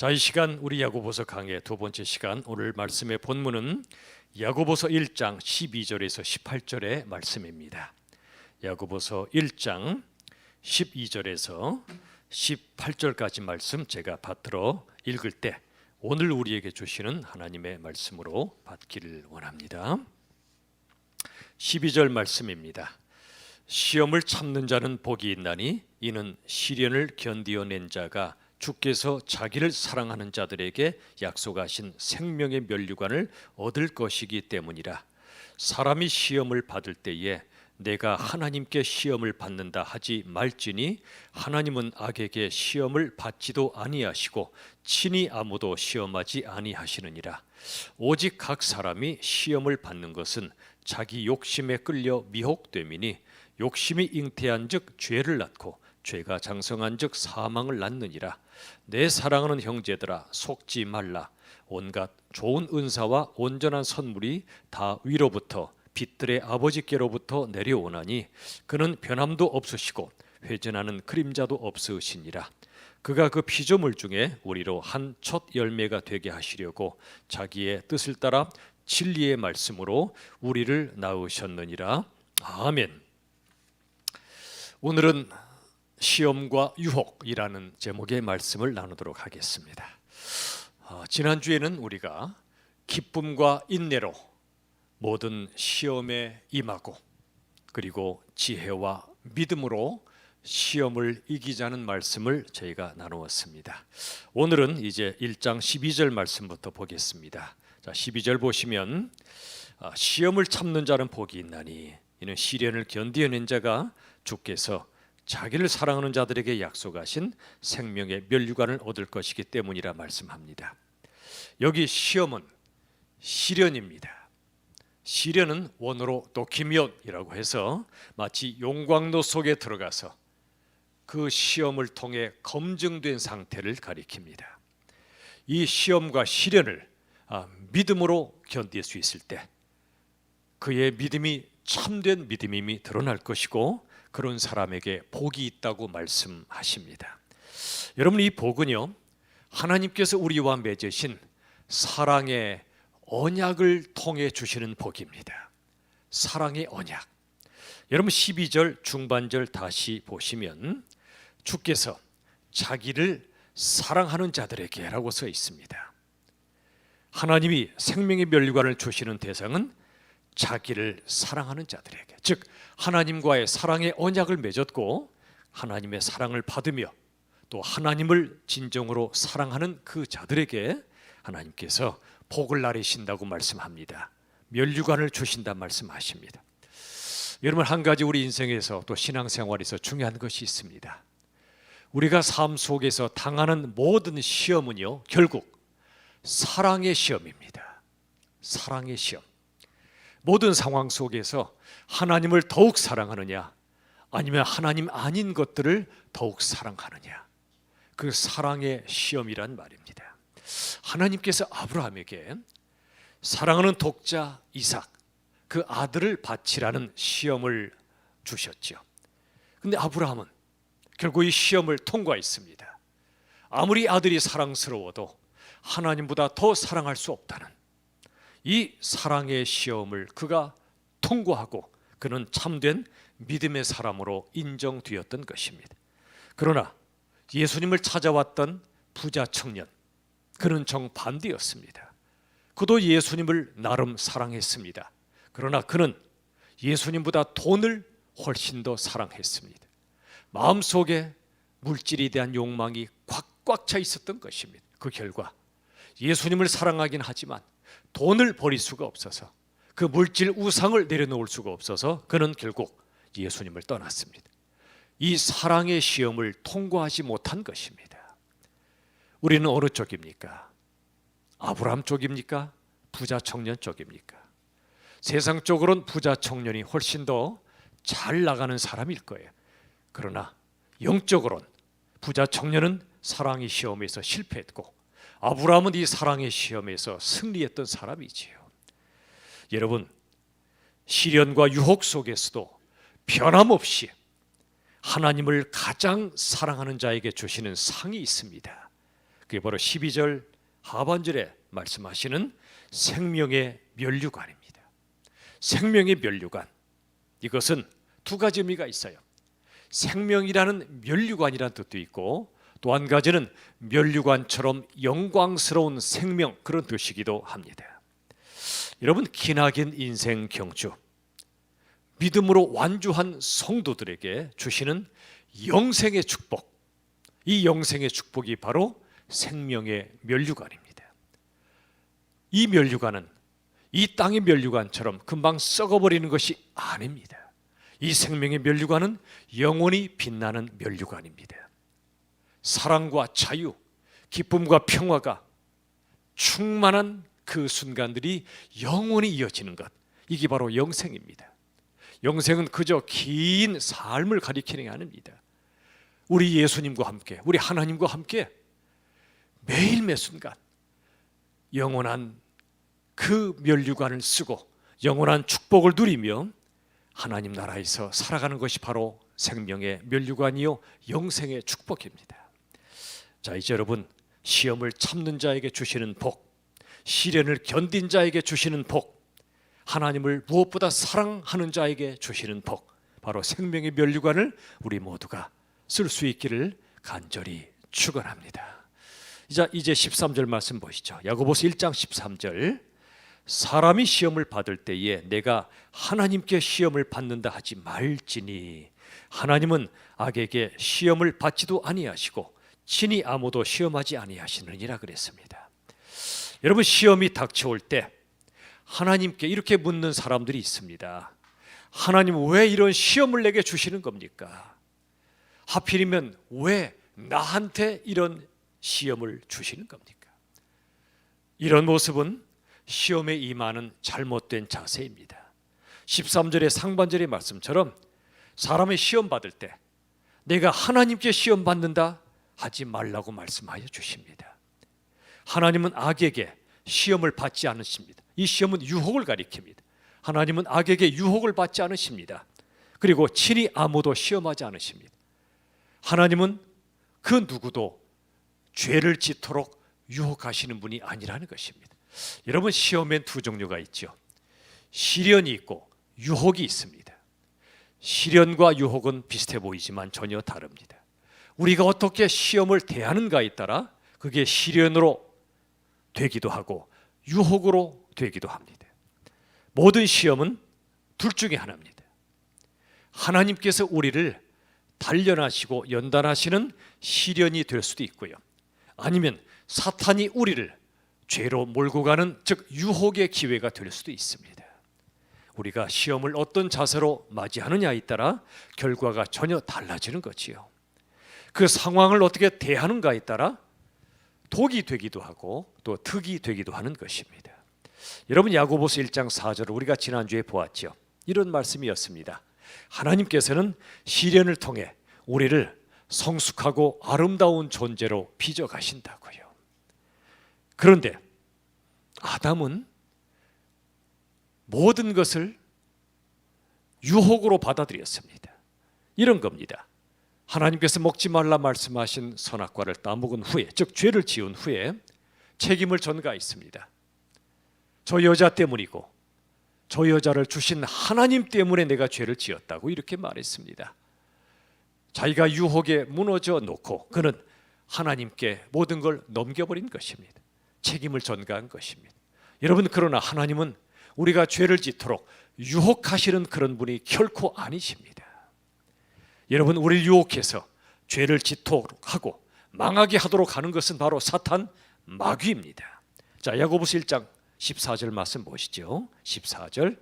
자, 이 시간 우리 야고보서 강의 두 번째 시간, 오늘 말씀의 본문은 야고보서 1장 12절에서 18절의 말씀입니다. 야고보서 1장 12절에서 18절까지 말씀 제가 받들어 읽을 때 오늘 우리에게 주시는 하나님의 말씀으로 받기를 원합니다. 12절 말씀입니다. 시험을 참는 자는 복이 있나니 이는 시련을 견디어낸 자가 주께서 자기를 사랑하는 자들에게 약속하신 생명의 면류관을 얻을 것이기 때문이라. 사람이 시험을 받을 때에 내가 하나님께 시험을 받는다 하지 말지니 하나님은 악에게 시험을 받지도 아니하시고 친히 아무도 시험하지 아니하시느니라. 오직 각 사람이 시험을 받는 것은 자기 욕심에 끌려 미혹됨이니 욕심이 잉태한즉 죄를 낳고 죄가 장성한즉 사망을 낳느니라. 내 사랑하는 형제들아, 속지 말라. 온갖 좋은 은사와 온전한 선물이 다 위로부터 빛들의 아버지께로부터 내려오나니 그는 변함도 없으시고 회전하는 그림자도 없으시니라. 그가 그 피조물 중에 우리로 한 첫 열매가 되게 하시려고 자기의 뜻을 따라 진리의 말씀으로 우리를 낳으셨느니라. 아멘. 오늘은 시험과 유혹이라는 제목의 말씀을 나누도록 하겠습니다. 지난주에는 우리가 기쁨과 인내로 모든 시험에 임하고 그리고 지혜와 믿음으로 시험을 이기자는 말씀을 저희가 나누었습니다. 오늘은 이제 1장 12절 말씀부터 보겠습니다. 자, 12절 보시면 시험을 참는 자는 복이 있나니 이는 시련을 견디어낸 자가 주께서 자기를 사랑하는 자들에게 약속하신 생명의 면류관을 얻을 것이기 때문이라 말씀합니다. 여기 시험은 시련입니다. 시련은 원어로 도키미온이라고 해서 마치 용광로 속에 들어가서 그 시험을 통해 검증된 상태를 가리킵니다. 이 시험과 시련을 믿음으로 견딜 수 있을 때 그의 믿음이 참된 믿음임이 드러날 것이고 그런 사람에게 복이 있다고 말씀하십니다. 여러분, 이 복은요, 하나님께서 우리와 맺으신 사랑의 언약을 통해 주시는 복입니다. 사랑의 언약. 여러분, 12절 중반절 다시 보시면 주께서 자기를 사랑하는 자들에게 라고 써 있습니다. 하나님이 생명의 면류관을 주시는 대상은 자기를 사랑하는 자들에게, 즉 하나님과의 사랑의 언약을 맺었고 하나님의 사랑을 받으며 또 하나님을 진정으로 사랑하는 그 자들에게 하나님께서 복을 나리신다고 말씀합니다. 면류관을 주신다 말씀하십니다. 여러분, 한 가지 우리 인생에서 또 신앙생활에서 중요한 것이 있습니다. 우리가 삶 속에서 당하는 모든 시험은요, 결국 사랑의 시험입니다. 사랑의 시험. 모든 상황 속에서 하나님을 더욱 사랑하느냐 아니면 하나님 아닌 것들을 더욱 사랑하느냐, 그 사랑의 시험이란 말입니다. 하나님께서 아브라함에게 사랑하는 독자 이삭, 그 아들을 바치라는 시험을 주셨죠. 그런데 아브라함은 결국 이 시험을 통과했습니다. 아무리 아들이 사랑스러워도 하나님보다 더 사랑할 수 없다는 이 사랑의 시험을 그가 통과하고 그는 참된 믿음의 사람으로 인정되었던 것입니다. 그러나 예수님을 찾아왔던 부자 청년, 그는 정반대였습니다. 그도 예수님을 나름 사랑했습니다. 그러나 그는 예수님보다 돈을 훨씬 더 사랑했습니다. 마음속에 물질에 대한 욕망이 꽉꽉 차 있었던 것입니다. 그 결과 예수님을 사랑하긴 하지만 돈을 버릴 수가 없어서, 그 물질 우상을 내려놓을 수가 없어서 그는 결국 예수님을 떠났습니다. 이 사랑의 시험을 통과하지 못한 것입니다. 우리는 어느 쪽입니까? 아브라함 쪽입니까? 부자 청년 쪽입니까? 세상적으로는 부자 청년이 훨씬 더 잘 나가는 사람일 거예요. 그러나 영적으로는 부자 청년은 사랑의 시험에서 실패했고 아브라함은 이 사랑의 시험에서 승리했던 사람이지요. 여러분, 시련과 유혹 속에서도 변함없이 하나님을 가장 사랑하는 자에게 주시는 상이 있습니다. 그게 바로 12절 하반절에 말씀하시는 생명의 면류관입니다. 생명의 면류관, 이것은 두 가지 의미가 있어요. 생명이라는 면류관이라는 뜻도 있고 또 한 가지는 면류관처럼 영광스러운 생명, 그런 뜻이기도 합니다. 여러분, 기나긴 인생 경주, 믿음으로 완주한 성도들에게 주시는 영생의 축복, 이 영생의 축복이 바로 생명의 면류관입니다. 이 면류관은 이 땅의 면류관처럼 금방 썩어버리는 것이 아닙니다. 이 생명의 면류관은 영원히 빛나는 면류관입니다. 사랑과 자유, 기쁨과 평화가 충만한 그 순간들이 영원히 이어지는 것, 이게 바로 영생입니다. 영생은 그저 긴 삶을 가리키는 게 아닙니다. 우리 예수님과 함께, 우리 하나님과 함께 매일 매 순간 영원한 그 면류관을 쓰고 영원한 축복을 누리며 하나님 나라에서 살아가는 것이 바로 생명의 면류관이요 영생의 축복입니다. 자, 이제 여러분, 시험을 참는 자에게 주시는 복, 시련을 견딘 자에게 주시는 복, 하나님을 무엇보다 사랑하는 자에게 주시는 복, 바로 생명의 면류관을 우리 모두가 쓸 수 있기를 간절히 축원합니다. 이제 13절 말씀 보시죠. 야고보서 1장 13절, 사람이 시험을 받을 때에 내가 하나님께 시험을 받는다 하지 말지니 하나님은 악에게 시험을 받지도 아니하시고 친히 아무도 시험하지 아니하시느니라 그랬습니다. 여러분, 시험이 닥쳐올 때 하나님께 이렇게 묻는 사람들이 있습니다. 하나님, 왜 이런 시험을 내게 주시는 겁니까? 하필이면 왜 나한테 이런 시험을 주시는 겁니까? 이런 모습은 시험에 임하는 잘못된 자세입니다. 13절의 상반절의 말씀처럼 사람의 시험 받을 때 내가 하나님께 시험 받는다 하지 말라고 말씀하여 주십니다. 하나님은 악에게 시험을 받지 않으십니다. 이 시험은 유혹을 가리킵니다. 하나님은 악에게 유혹을 받지 않으십니다. 그리고 친히 아무도 시험하지 않으십니다. 하나님은 그 누구도 죄를 짓도록 유혹하시는 분이 아니라는 것입니다. 여러분, 시험엔 두 종류가 있죠. 시련이 있고 유혹이 있습니다. 시련과 유혹은 비슷해 보이지만 전혀 다릅니다. 우리가 어떻게 시험을 대하는가에 따라 그게 시련으로 되기도 하고 유혹으로 되기도 합니다. 모든 시험은 둘 중에 하나입니다. 하나님께서 우리를 단련하시고 연단하시는 시련이 될 수도 있고요, 아니면 사탄이 우리를 죄로 몰고 가는, 즉 유혹의 기회가 될 수도 있습니다. 우리가 시험을 어떤 자세로 맞이하느냐에 따라 결과가 전혀 달라지는 거지요. 그 상황을 어떻게 대하는가에 따라 독이 되기도 하고 또 득이 되기도 하는 것입니다. 여러분, 야고보서 1장 4절을 우리가 지난주에 보았죠. 이런 말씀이었습니다. 하나님께서는 시련을 통해 우리를 성숙하고 아름다운 존재로 빚어가신다고요. 그런데 아담은 모든 것을 유혹으로 받아들였습니다. 이런 겁니다. 하나님께서 먹지 말라 말씀하신 선악과를 따먹은 후에, 즉 죄를 지은 후에 책임을 전가했습니다. 저 여자 때문이고 저 여자를 주신 하나님 때문에 내가 죄를 지었다고 이렇게 말했습니다. 자기가 유혹에 무너져 놓고 그는 하나님께 모든 걸 넘겨버린 것입니다. 책임을 전가한 것입니다. 여러분, 그러나 하나님은 우리가 죄를 짓도록 유혹하시는 그런 분이 결코 아니십니다. 여러분, 우리를 유혹해서 죄를 짓도록 하고 망하게 하도록 하는 것은 바로 사탄, 마귀입니다. 자, 야고보서 1장 14절 말씀 보시죠. 14절,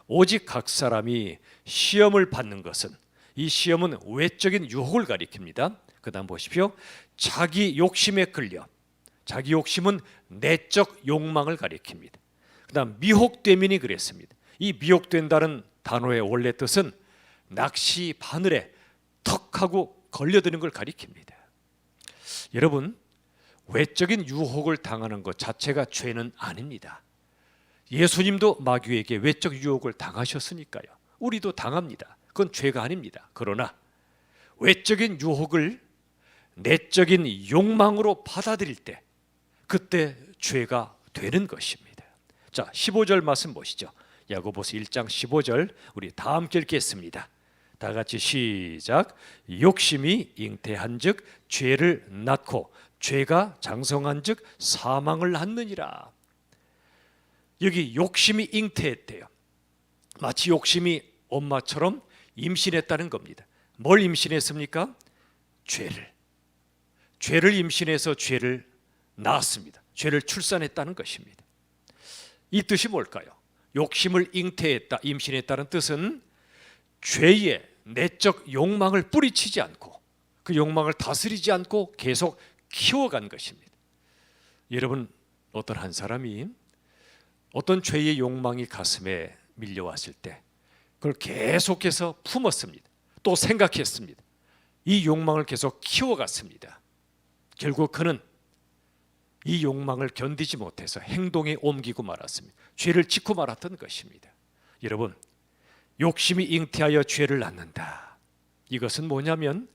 오직 각 사람이 시험을 받는 것은, 이 시험은 외적인 유혹을 가리킵니다. 그 다음 보십시오. 자기 욕심에 끌려, 자기 욕심은 내적 욕망을 가리킵니다. 그 다음 미혹됨이니 그랬습니다. 이 미혹된다는 단어의 원래 뜻은 낚시 바늘에 턱하고 걸려드는 걸 가리킵니다. 여러분, 외적인 유혹을 당하는 것 자체가 죄는 아닙니다. 예수님도 마귀에게 외적 유혹을 당하셨으니까요. 우리도 당합니다. 그건 죄가 아닙니다. 그러나 외적인 유혹을 내적인 욕망으로 받아들일 때 그때 죄가 되는 것입니다. 자, 15절 말씀 보시죠. 야고보서 1장 15절 우리 다 함께 읽겠습니다. 다 같이 시작. 욕심이 잉태한즉 죄를 낳고 죄가 장성한즉 사망을 낳느니라. 여기 욕심이 잉태했대요. 마치 욕심이 엄마처럼 임신했다는 겁니다. 뭘 임신했습니까? 죄를 임신해서 죄를 낳았습니다. 죄를 출산했다는 것입니다. 이 뜻이 뭘까요? 욕심을 잉태했다, 임신했다는 뜻은 죄의 내적 욕망을 뿌리치지 않고 그 욕망을 다스리지 않고 계속 키워간 것입니다. 여러분, 어떤 한 사람이 어떤 죄의 욕망이 가슴에 밀려왔을 때 그걸 계속해서 품었습니다. 또 생각했습니다. 이 욕망을 계속 키워갔습니다. 결국 그는 이 욕망을 견디지 못해서 행동에 옮기고 말았습니다. 죄를 짓고 말았던 것입니다. 여러분, 욕심이 잉태하여 죄를 낳는다. 이것은 뭐냐면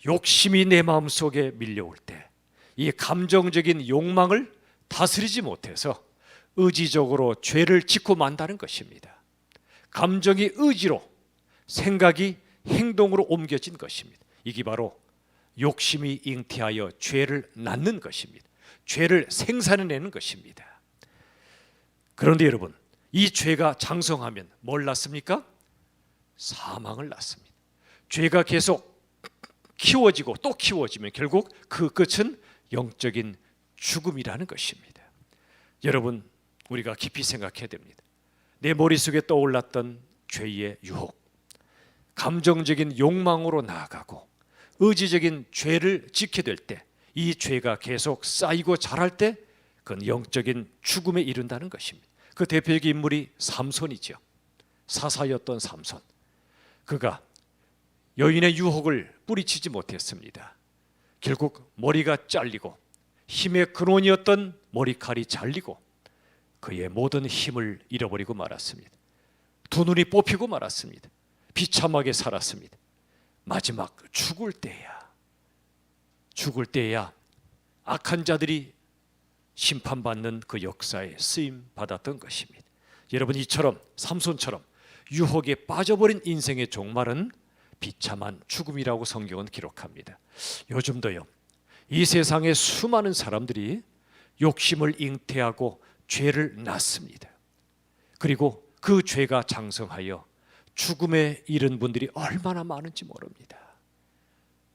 욕심이 내 마음속에 밀려올 때 이 감정적인 욕망을 다스리지 못해서 의지적으로 죄를 짓고 만다는 것입니다. 감정이 의지로, 생각이 행동으로 옮겨진 것입니다. 이게 바로 욕심이 잉태하여 죄를 낳는 것입니다. 죄를 생산해내는 것입니다. 그런데 여러분, 이 죄가 장성하면 뭘 낳습니까? 사망을 낳습니다. 죄가 계속 키워지고 또 키워지면 결국 그 끝은 영적인 죽음이라는 것입니다. 여러분, 우리가 깊이 생각해야 됩니다. 내 머릿속에 떠올랐던 죄의 유혹, 감정적인 욕망으로 나아가고 의지적인 죄를 짓게 될 때 이 죄가 계속 쌓이고 자랄 때 그건 영적인 죽음에 이른다는 것입니다. 그 대표적인 인물이 삼손이죠. 사사였던 삼손. 그가 여인의 유혹을 뿌리치지 못했습니다. 결국 머리가 잘리고 힘의 근원이었던 머리칼이 잘리고 그의 모든 힘을 잃어버리고 말았습니다. 두 눈이 뽑히고 말았습니다. 비참하게 살았습니다. 마지막 죽을 때야 악한 자들이 심판받는 그 역사에 쓰임 받았던 것입니다. 여러분, 이처럼 삼손처럼 유혹에 빠져버린 인생의 종말은 비참한 죽음이라고 성경은 기록합니다. 요즘도요, 이 세상에 수많은 사람들이 욕심을 잉태하고 죄를 낳습니다. 그리고 그 죄가 장성하여 죽음에 이른 분들이 얼마나 많은지 모릅니다.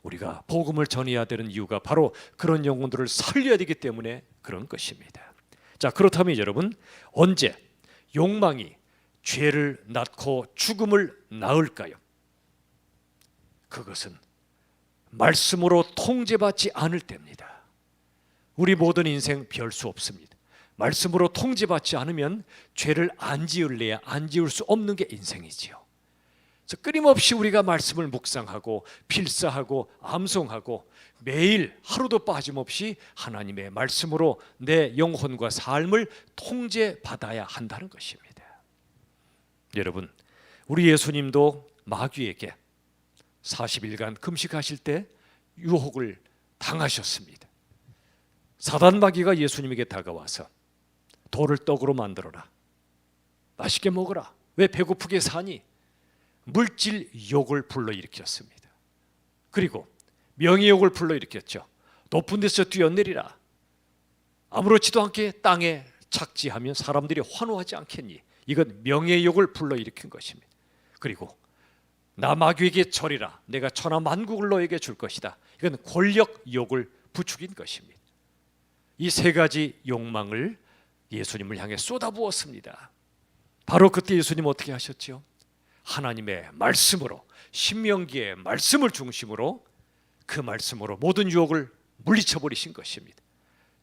우리가 복음을 전해야 되는 이유가 바로 그런 영혼들을 살려야 되기 때문에 그런 것입니다. 자, 그렇다면 여러분, 언제 욕망이 죄를 낳고 죽음을 낳을까요? 그것은 말씀으로 통제받지 않을 때입니다. 우리 모든 인생 별 수 없습니다. 말씀으로 통제받지 않으면 죄를 안 지을래야 안 지을 수 없는 게 인생이지요. 끊임없이 우리가 말씀을 묵상하고 필사하고 암송하고 매일 하루도 빠짐없이 하나님의 말씀으로 내 영혼과 삶을 통제받아야 한다는 것입니다. 여러분, 우리 예수님도 마귀에게 40일간 금식하실 때 유혹을 당하셨습니다. 사단 마귀가 예수님에게 다가와서 돌을 떡으로 만들어라, 맛있게 먹어라, 왜 배고프게 사니? 물질 욕을 불러일으켰습니다. 그리고 명예욕을 불러일으켰죠. 높은 데서 뛰어내리라, 아무렇지도 않게 땅에 착지하면 사람들이 환호하지 않겠니? 이건 명예욕을 불러일으킨 것입니다. 그리고 나 마귀에게 절이라, 내가 천하 만국을 너에게 줄 것이다. 이건 권력욕을 부추긴 것입니다. 이 세 가지 욕망을 예수님을 향해 쏟아부었습니다. 바로 그때 예수님 어떻게 하셨죠? 하나님의 말씀으로, 신명기의 말씀을 중심으로 그 말씀으로 모든 유혹을 물리쳐버리신 것입니다.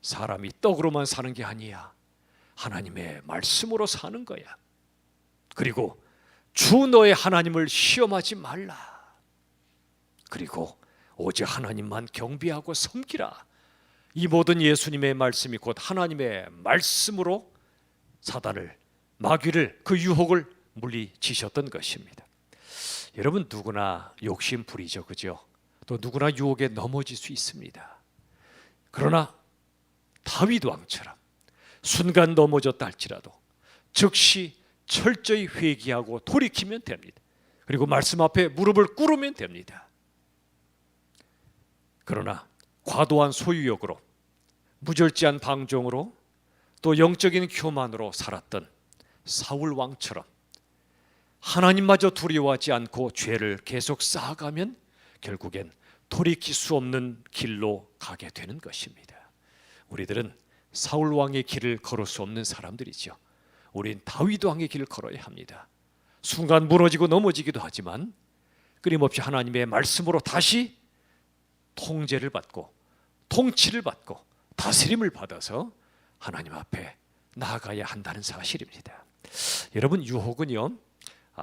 사람이 떡으로만 사는 게 아니야, 하나님의 말씀으로 사는 거야. 그리고 주 너의 하나님을 시험하지 말라. 그리고 오직 하나님만 경배하고 섬기라. 이 모든 예수님의 말씀이 곧 하나님의 말씀으로 사단을, 마귀를, 그 유혹을 물리치셨던 것입니다. 여러분, 누구나 욕심 부리죠, 그죠? 또 누구나 유혹에 넘어질 수 있습니다. 그러나 다윗 왕처럼 순간 넘어졌다 할지라도 즉시 철저히 회개하고 돌이키면 됩니다. 그리고 말씀 앞에 무릎을 꿇으면 됩니다. 그러나 과도한 소유욕으로, 무절제한 방종으로, 또 영적인 교만으로 살았던 사울 왕처럼 하나님마저 두려워하지 않고 죄를 계속 쌓아가면 결국엔 돌이킬 수 없는 길로 가게 되는 것입니다. 우리들은 사울 왕의 길을 걸을 수 없는 사람들이죠. 우린 다윗 왕의 길을 걸어야 합니다. 순간 무너지고 넘어지기도 하지만 끊임없이 하나님의 말씀으로 다시 통제를 받고 통치를 받고 다스림을 받아서 하나님 앞에 나아가야 한다는 사실입니다. 여러분, 유혹은요,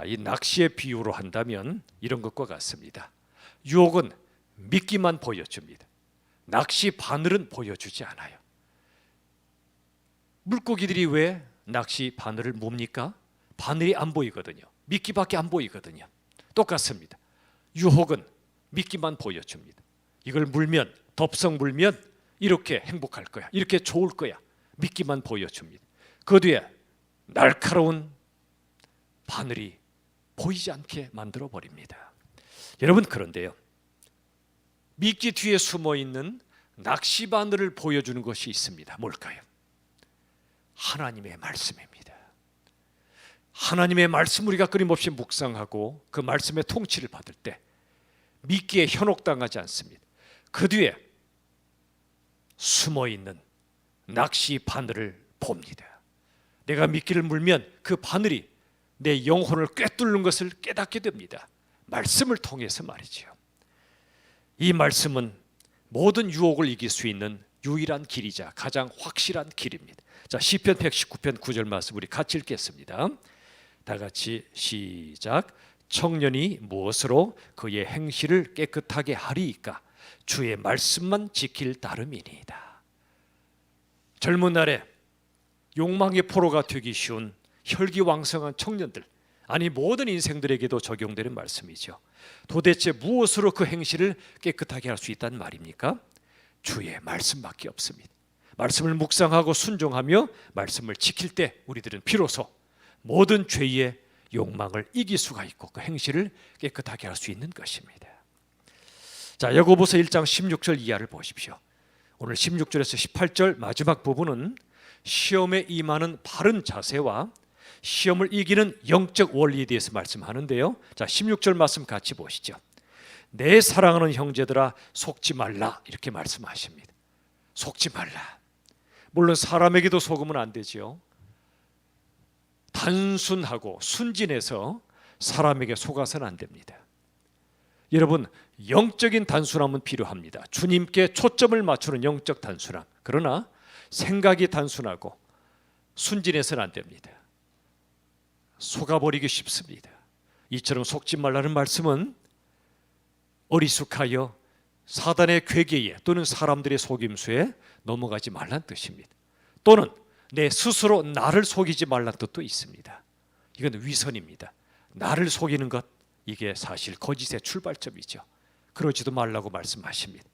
이 낚시의 비유로 한다면 이런 것과 같습니다. 유혹은 미끼만 보여줍니다. 낚시 바늘은 보여주지 않아요. 물고기들이 왜 낚시 바늘을 뭡니까? 바늘이 안 보이거든요. 미끼밖에 안 보이거든요. 똑같습니다. 유혹은 미끼만 보여줍니다. 이걸 물면, 덥석 물면 이렇게 행복할 거야, 이렇게 좋을 거야, 미끼만 보여줍니다. 그 뒤에 날카로운 바늘이 보이지 않게 만들어 버립니다. 여러분, 그런데요, 미끼 뒤에 숨어 있는 낚시 바늘을 보여주는 것이 있습니다. 뭘까요? 하나님의 말씀입니다. 하나님의 말씀 우리가 끊임없이 묵상하고 그 말씀의 통치를 받을 때 미끼에 현혹당하지 않습니다. 그 뒤에 숨어있는 낚시 바늘을 봅니다. 내가 미끼를 물면 그 바늘이 내 영혼을 꿰뚫는 것을 깨닫게 됩니다. 말씀을 통해서 말이죠. 이 말씀은 모든 유혹을 이길 수 있는 유일한 길이자 가장 확실한 길입니다. 자, 시편 119편 9절 말씀 우리 같이 읽겠습니다. 다 같이 시작. 청년이 무엇으로 그의 행실을 깨끗하게 하리이까? 주의 말씀만 지킬 따름이니이다. 젊은 날에 욕망의 포로가 되기 쉬운 혈기왕성한 청년들, 아니 모든 인생들에게도 적용되는 말씀이죠. 도대체 무엇으로 그 행실을 깨끗하게 할 수 있다는 말입니까? 주의 말씀밖에 없습니다. 말씀을 묵상하고 순종하며 말씀을 지킬 때 우리들은 비로소 모든 죄의 욕망을 이길 수가 있고 그 행실을 깨끗하게 할 수 있는 것입니다. 자, 야고보서 1장 16절 이하를 보십시오. 오늘 16절에서 18절 마지막 부분은 시험에 임하는 바른 자세와 시험을 이기는 영적 원리에 대해서 말씀하는데요. 자, 16절 말씀 같이 보시죠. 내 사랑하는 형제들아 속지 말라, 이렇게 말씀하십니다. 속지 말라. 물론 사람에게도 속으면 안 되죠. 단순하고 순진해서 사람에게 속아서는 안 됩니다. 여러분, 영적인 단순함은 필요합니다. 주님께 초점을 맞추는 영적 단순함. 그러나 생각이 단순하고 순진해서는 안 됩니다. 속아버리기 쉽습니다. 이처럼 속지 말라는 말씀은 어리숙하여 사단의 괴계에 또는 사람들의 속임수에 넘어가지 말란 뜻입니다. 또는 내 스스로 나를 속이지 말란 뜻도 있습니다. 이건 위선입니다. 나를 속이는 것, 이게 사실 거짓의 출발점이죠. 그러지도 말라고 말씀하십니다.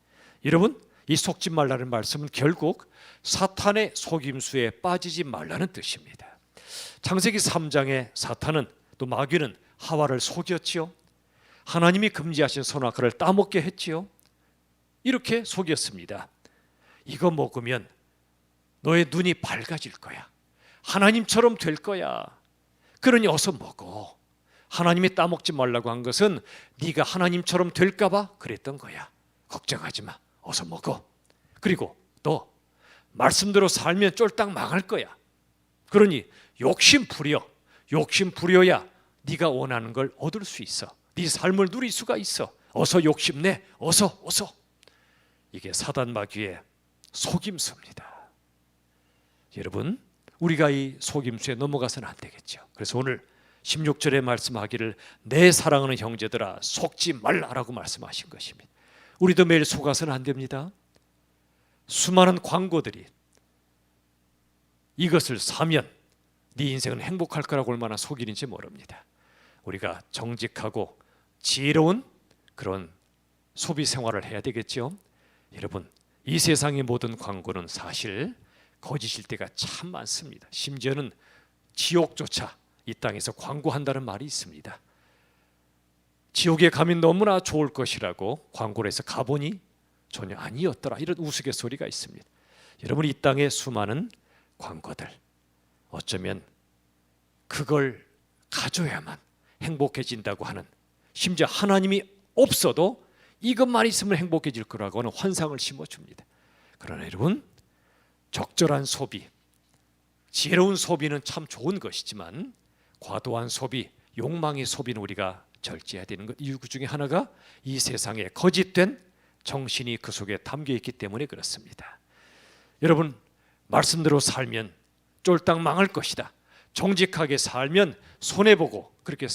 여러분, 이 속지 말라는 말씀은 결국 사탄의 속임수에 빠지지 말라는 뜻입니다. 창세기 3장에 사탄은 또 마귀는 하와를 속였지요. 하나님이 금지하신 선악과를 따먹게 했지요. 이렇게 속였습니다. 이거 먹으면 너의 눈이 밝아질 거야. 하나님처럼 될 거야. 그러니 어서 먹어. 하나님이 따먹지 말라고 한 것은 네가 하나님처럼 될까 봐 그랬던 거야. 걱정하지 마. 어서 먹어. 그리고 너 말씀대로 살면 쫄딱 망할 거야. 그러니 욕심 부려야 네가 원하는 걸 얻을 수 있어. 네 삶을 누릴 수가 있어. 어서 욕심내. 어서. 이게 사단 마귀의 속임수입니다. 여러분, 우리가 이 속임수에 넘어가서는 안 되겠죠. 그래서 오늘 16절에 말씀하기를 내 사랑하는 형제들아 속지 말라라고 말씀하신 것입니다. 우리도 매일 속아서는 안 됩니다. 수많은 광고들이 이것을 사면 네 인생은 행복할 거라고 얼마나 속이는지 모릅니다. 우리가 정직하고 지혜로운 그런 소비 생활을 해야 되겠죠. 여러분, 이 세상의 모든 광고는 사실 거짓일 때가 참 많습니다. 심지어는 지옥조차 이 땅에서 광고한다는 말이 있습니다. 지옥에 가면 너무나 좋을 것이라고 광고를 해서 가보니 전혀 아니었더라, 이런 우스갯소리가 있습니다. 여러분, 이 땅의 수많은 광고들, 어쩌면 그걸 가져야만 행복해진다고 하는, 심지어 하나님이 없어도 이것만 있으면 행복해질 거라고 하는 환상을 심어줍니다. 그러나 여러분, 적절한 소비, 지혜로운 소비는 참 좋은 것이지만 과도한 소비, 욕망의 소비는 우리가 절제해야 되는 것, 이유 중에 하나가 이 세상에 거짓된 정신이 그 속에 담겨 있기 때문에 그렇습니다. 여러분, 말씀대로 살면 쫄딱 망할 것이다, 정직하게 살면 손해보고 그렇게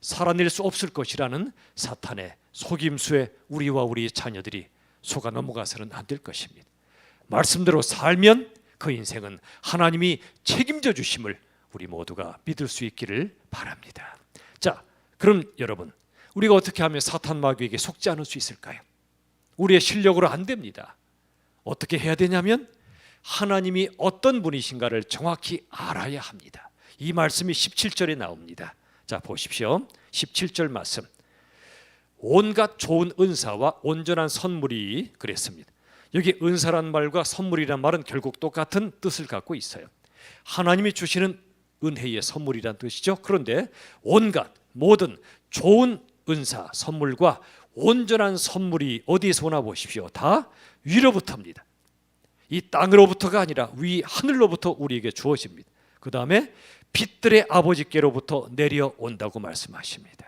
살아낼 수 없을 것이라는 사탄의 속임수에 우리와 우리의 자녀들이 속아 넘어가서는 안 될 것입니다. 말씀대로 살면 그 인생은 하나님이 책임져 주심을 우리 모두가 믿을 수 있기를 바랍니다. 자, 그럼 여러분, 우리가 어떻게 하면 사탄 마귀에게 속지 않을 수 있을까요? 우리의 실력으로 안 됩니다. 어떻게 해야 되냐면 하나님이 어떤 분이신가를 정확히 알아야 합니다. 이 말씀이 17절에 나옵니다. 자, 보십시오. 17절 말씀. 온갖 좋은 은사와 온전한 선물이, 그랬습니다. 여기 은사란 말과 선물이란 말은 결국 똑같은 뜻을 갖고 있어요. 하나님이 주시는 은혜의 선물이란 뜻이죠. 그런데 온갖 모든 좋은 은사, 선물과 온전한 선물이 어디에서 오나 보십시오. 다 위로부터입니다. 이 땅으로부터가 아니라 위 하늘로부터 우리에게 주어집니다. 그 다음에 빛들의 아버지께로부터 내려온다고 말씀하십니다.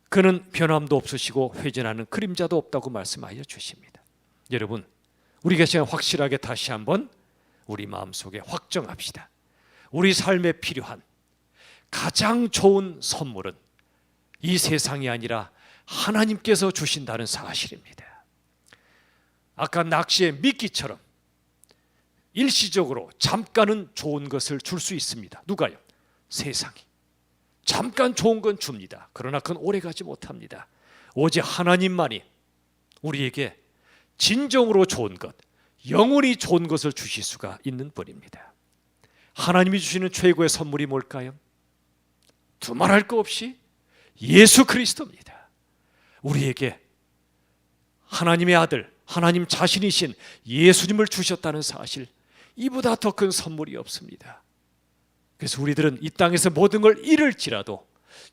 그는 변함도 없으시고 회전하는 그림자도 없다고 말씀하여 주십니다. 여러분, 우리가 지금 확실하게 다시 한번 우리 마음속에 확정합시다. 우리 삶에 필요한 가장 좋은 선물은 이 세상이 아니라 하나님께서 주신다는 사실입니다. 아까 낚시의 미끼처럼 일시적으로 잠깐은 좋은 것을 줄 수 있습니다. 누가요? 세상이. 잠깐 좋은 건 줍니다. 그러나 그건 오래가지 못합니다. 오직 하나님만이 우리에게 진정으로 좋은 것, 영원히 좋은 것을 주실 수가 있는 분입니다. 하나님이 주시는 최고의 선물이 뭘까요? 두말할 거 없이 예수 그리스도입니다. 우리에게 하나님의 아들, 하나님 자신이신 예수님을 주셨다는 사실, 이보다 더 큰 선물이 없습니다. 그래서 우리들은 이 땅에서 모든 걸 잃을지라도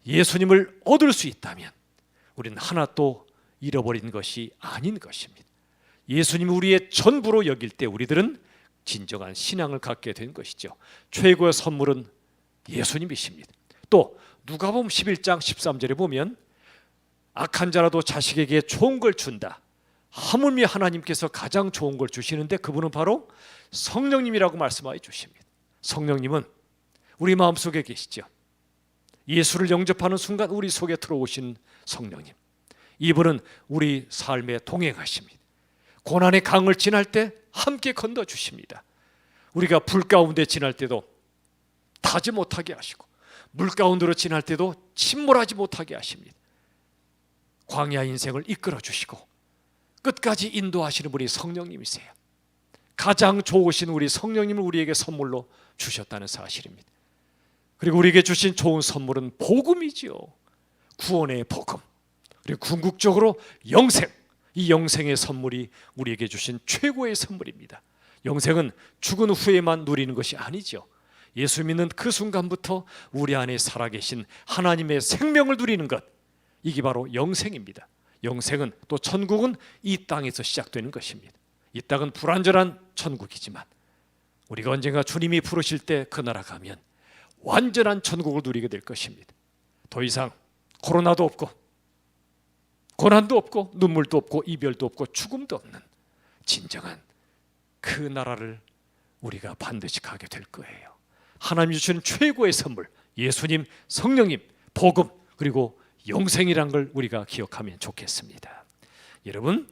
예수님을 얻을 수 있다면 우리는 하나도 잃어버린 것이 아닌 것입니다. 예수님이 우리의 전부로 여길 때 우리들은 진정한 신앙을 갖게 된 것이죠. 최고의 선물은 예수님이십니다. 또 누가복음 11장 13절에 보면 악한 자라도 자식에게 좋은 걸 준다, 하물며 하나님께서 가장 좋은 걸 주시는데 그분은 바로 성령님이라고 말씀하여 주십니다. 성령님은 우리 마음속에 계시죠. 예수를 영접하는 순간 우리 속에 들어오신 성령님, 이분은 우리 삶에 동행하십니다. 고난의 강을 지날 때 함께 건너주십니다. 우리가 불 가운데 지날 때도 타지 못하게 하시고 물 가운데로 지날 때도 침몰하지 못하게 하십니다. 광야 인생을 이끌어 주시고 끝까지 인도하시는 분이 성령님이세요. 가장 좋으신 우리 성령님을 우리에게 선물로 주셨다는 사실입니다. 그리고 우리에게 주신 좋은 선물은 복음이지요. 구원의 복음, 그리고 궁극적으로 영생, 이 영생의 선물이 우리에게 주신 최고의 선물입니다. 영생은 죽은 후에만 누리는 것이 아니죠. 예수 믿는 그 순간부터 우리 안에 살아계신 하나님의 생명을 누리는 것, 이게 바로 영생입니다. 영생은, 또 천국은 이 땅에서 시작되는 것입니다. 이 땅은 불완전한 천국이지만 우리가 언젠가 주님이 부르실 때 그 나라 가면 완전한 천국을 누리게 될 것입니다. 더 이상 코로나도 없고 고난도 없고 눈물도 없고 이별도 없고 죽음도 없는 진정한 그 나라를 우리가 반드시 가게 될 거예요. 하나님 주시는 최고의 선물, 예수님, 성령님, 복음, 그리고 영생이란 걸 우리가 기억하면 좋겠습니다. 여러분,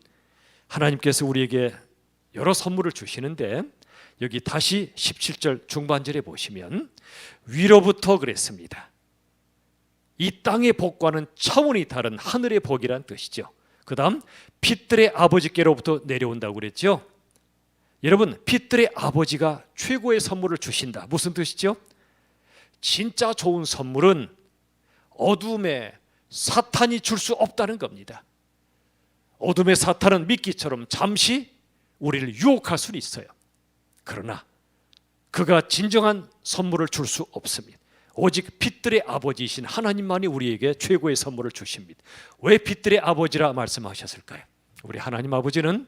하나님께서 우리에게 여러 선물을 주시는데 여기 다시 17절 중반절에 보시면 위로부터 그랬습니다. 이 땅의 복과는 차원이 다른 하늘의 복이란 뜻이죠. 그 다음 빛들의 아버지께로부터 내려온다고 그랬죠. 여러분, 빛들의 아버지가 최고의 선물을 주신다. 무슨 뜻이죠? 진짜 좋은 선물은 어둠에 사탄이 줄 수 없다는 겁니다. 어둠의 사탄은 미끼처럼 잠시 우리를 유혹할 수는 있어요. 그러나 그가 진정한 선물을 줄 수 없습니다. 오직 빛들의 아버지이신 하나님만이 우리에게 최고의 선물을 주십니다. 왜 빛들의 아버지라 말씀하셨을까요? 우리 하나님 아버지는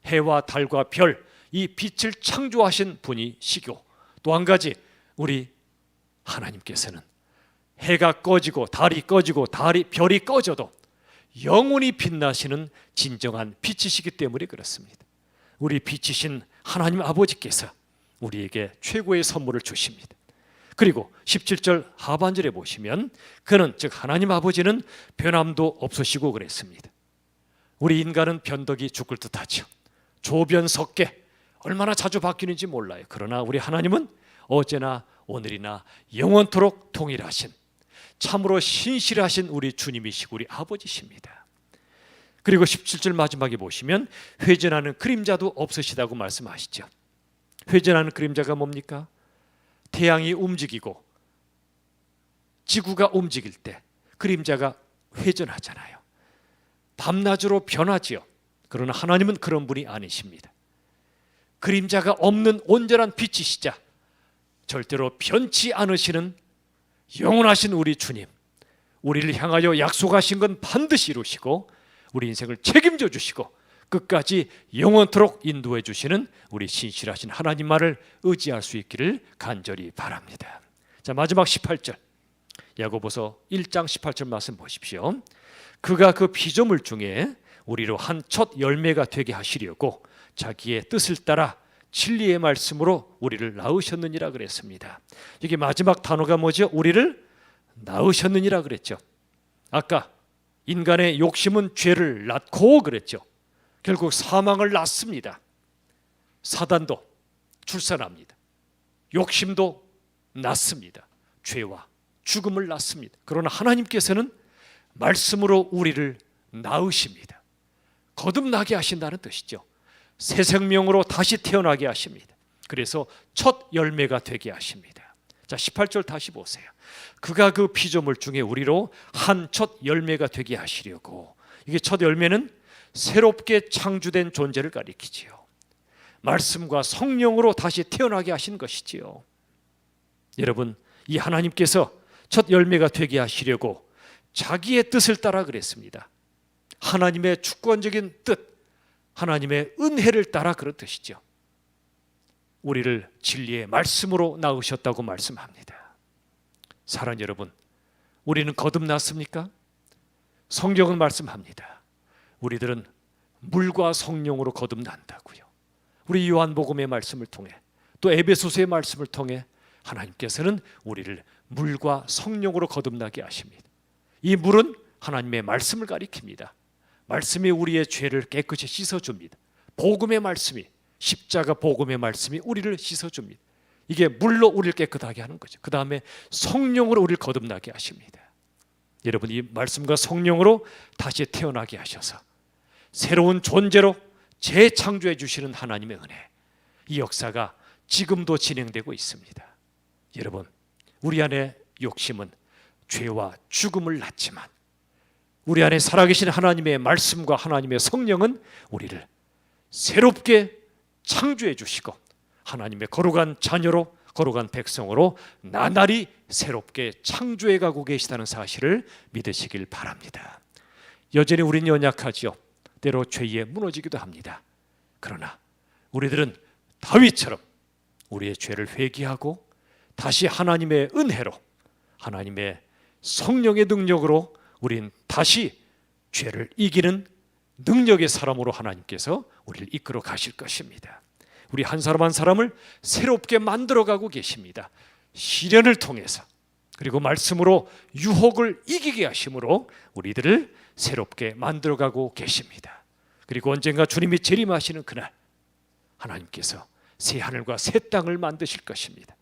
해와 달과 별, 이 빛을 창조하신 분이시고, 또 한 가지 우리 하나님께서는 해가 꺼지고 달이 꺼지고 별이 꺼져도 영원히 빛나시는 진정한 빛이시기 때문에 그렇습니다. 우리 빛이신 하나님 아버지께서 우리에게 최고의 선물을 주십니다. 그리고 17절 하반절에 보시면 그는, 즉 하나님 아버지는 변함도 없으시고 그랬습니다. 우리 인간은 변덕이 죽을 듯하죠. 조변석계, 얼마나 자주 바뀌는지 몰라요. 그러나 우리 하나님은 어제나 오늘이나 영원토록 동일하신, 참으로 신실하신 우리 주님이시고 우리 아버지십니다. 그리고 17절 마지막에 보시면 회전하는 그림자도 없으시다고 말씀하시죠. 회전하는 그림자가 뭡니까? 태양이 움직이고 지구가 움직일 때 그림자가 회전하잖아요. 밤낮으로 변하지요. 그러나 하나님은 그런 분이 아니십니다. 그림자가 없는 온전한 빛이시자 절대로 변치 않으시는 영원하신 우리 주님, 우리를 향하여 약속하신 건 반드시 이루시고 우리 인생을 책임져 주시고 끝까지 영원토록 인도해 주시는 우리 신실하신 하나님만을 의지할 수 있기를 간절히 바랍니다. 자, 마지막 18절, 야고보서 1장 18절 말씀 보십시오. 그가 그 피조물 중에 우리로 한 첫 열매가 되게 하시려고 자기의 뜻을 따라 진리의 말씀으로 우리를 낳으셨느니라 그랬습니다. 이게 마지막 단어가 뭐죠? 우리를 낳으셨느니라 그랬죠. 아까 인간의 욕심은 죄를 낳고 그랬죠. 결국 사망을 낳습니다. 사단도 출산합니다. 욕심도 낳습니다. 죄와 죽음을 낳습니다. 그러나 하나님께서는 말씀으로 우리를 낳으십니다. 거듭나게 하신다는 뜻이죠. 새 생명으로 다시 태어나게 하십니다. 그래서 첫 열매가 되게 하십니다. 자, 18절 다시 보세요. 그가 그 피조물 중에 우리로 한 첫 열매가 되게 하시려고. 이게 첫 열매는 새롭게 창조된 존재를 가리키지요. 말씀과 성령으로 다시 태어나게 하신 것이지요. 여러분, 이 하나님께서 첫 열매가 되게 하시려고 자기의 뜻을 따라 그랬습니다. 하나님의 주권적인 뜻, 하나님의 은혜를 따라 그런 뜻이죠. 우리를 진리의 말씀으로 낳으셨다고 말씀합니다. 사랑하는 여러분, 우리는 거듭났습니까? 성경은 말씀합니다. 우리들은 물과 성령으로 거듭난다고요. 우리 요한복음의 말씀을 통해 또 에베소서의 말씀을 통해 하나님께서는 우리를 물과 성령으로 거듭나게 하십니다. 이 물은 하나님의 말씀을 가리킵니다. 말씀이 우리의 죄를 깨끗이 씻어줍니다. 복음의 말씀이, 십자가 복음의 말씀이 우리를 씻어줍니다. 이게 물로 우리를 깨끗하게 하는 거죠. 그 다음에 성령으로 우리를 거듭나게 하십니다. 여러분, 이 말씀과 성령으로 다시 태어나게 하셔서 새로운 존재로 재창조해 주시는 하나님의 은혜, 이 역사가 지금도 진행되고 있습니다. 여러분, 우리 안에 욕심은 죄와 죽음을 낳지만 우리 안에 살아계신 하나님의 말씀과 하나님의 성령은 우리를 새롭게 창조해 주시고 하나님의 거룩한 자녀로, 거룩한 백성으로 나날이 새롭게 창조해 가고 계시다는 사실을 믿으시길 바랍니다. 여전히 우리는 연약하지요. 때로 죄에 무너지기도 합니다. 그러나 우리들은 다윗처럼 우리의 죄를 회개하고 다시 하나님의 은혜로, 하나님의 성령의 능력으로 우린 다시 죄를 이기는 능력의 사람으로 하나님께서 우리를 이끌어 가실 것입니다. 우리 한 사람 한 사람을 새롭게 만들어가고 계십니다. 시련을 통해서, 그리고 말씀으로 유혹을 이기게 하심으로 우리들을 새롭게 만들어가고 계십니다. 그리고 언젠가 주님이 재림하시는 그날 하나님께서 새 하늘과 새 땅을 만드실 것입니다.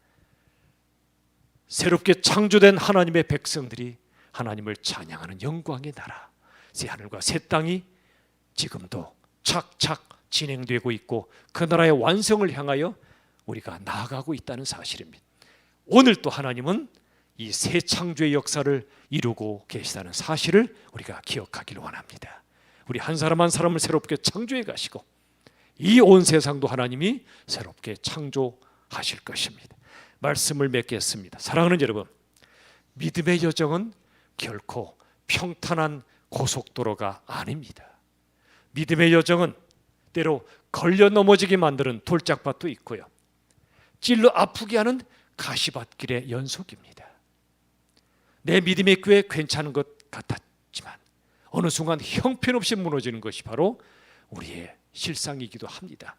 새롭게 창조된 하나님의 백성들이 하나님을 찬양하는 영광의 나라, 새 하늘과 새 땅이 지금도 착착 진행되고 있고 그 나라의 완성을 향하여 우리가 나아가고 있다는 사실입니다. 오늘 또 하나님은 이 새 창조의 역사를 이루고 계시다는 사실을 우리가 기억하기를 원합니다. 우리 한 사람 한 사람을 새롭게 창조해 가시고 이 온 세상도 하나님이 새롭게 창조하실 것입니다. 말씀을 맺겠습니다. 사랑하는 여러분, 믿음의 여정은 결코 평탄한 고속도로가 아닙니다. 믿음의 여정은 때로 걸려 넘어지게 만드는 돌짝밭도 있고요, 찔러 아프게 하는 가시밭길의 연속입니다. 내 믿음의 꽤 괜찮은 것 같았지만 어느 순간 형편없이 무너지는 것이 바로 우리의 실상이기도 합니다.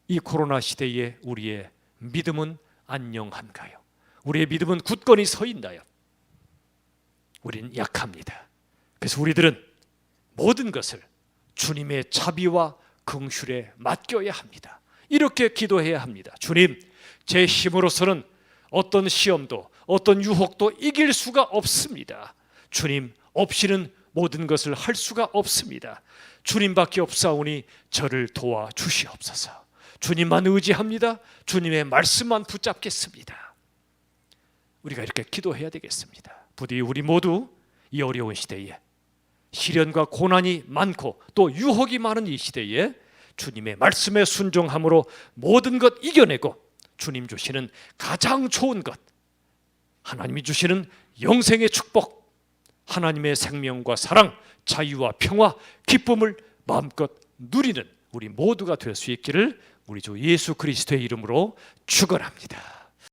이 코로나 시대에 우리의 믿음은 안녕한가요? 우리의 믿음은 굳건히 서 있나요? 우리는 약합니다. 그래서 우리들은 모든 것을 주님의 자비와 긍휼에 맡겨야 합니다. 이렇게 기도해야 합니다. 주님, 제 힘으로서는 어떤 시험도 어떤 유혹도 이길 수가 없습니다. 주님 없이는 모든 것을 할 수가 없습니다. 주님밖에 없사오니 저를 도와주시옵소서. 주님만 의지합니다. 주님의 말씀만 붙잡겠습니다. 우리가 이렇게 기도해야 되겠습니다. 부디 우리 모두 이 어려운 시대에, 시련과 고난이 많고 또 유혹이 많은 이 시대에 주님의 말씀에 순종함으로 모든 것 이겨내고 주님 주시는 가장 좋은 것, 하나님이 주시는 영생의 축복, 하나님의 생명과 사랑, 자유와 평화, 기쁨을 마음껏 누리는 우리 모두가 될 수 있기를 우리 주 예수 그리스도의 이름으로 축원합니다.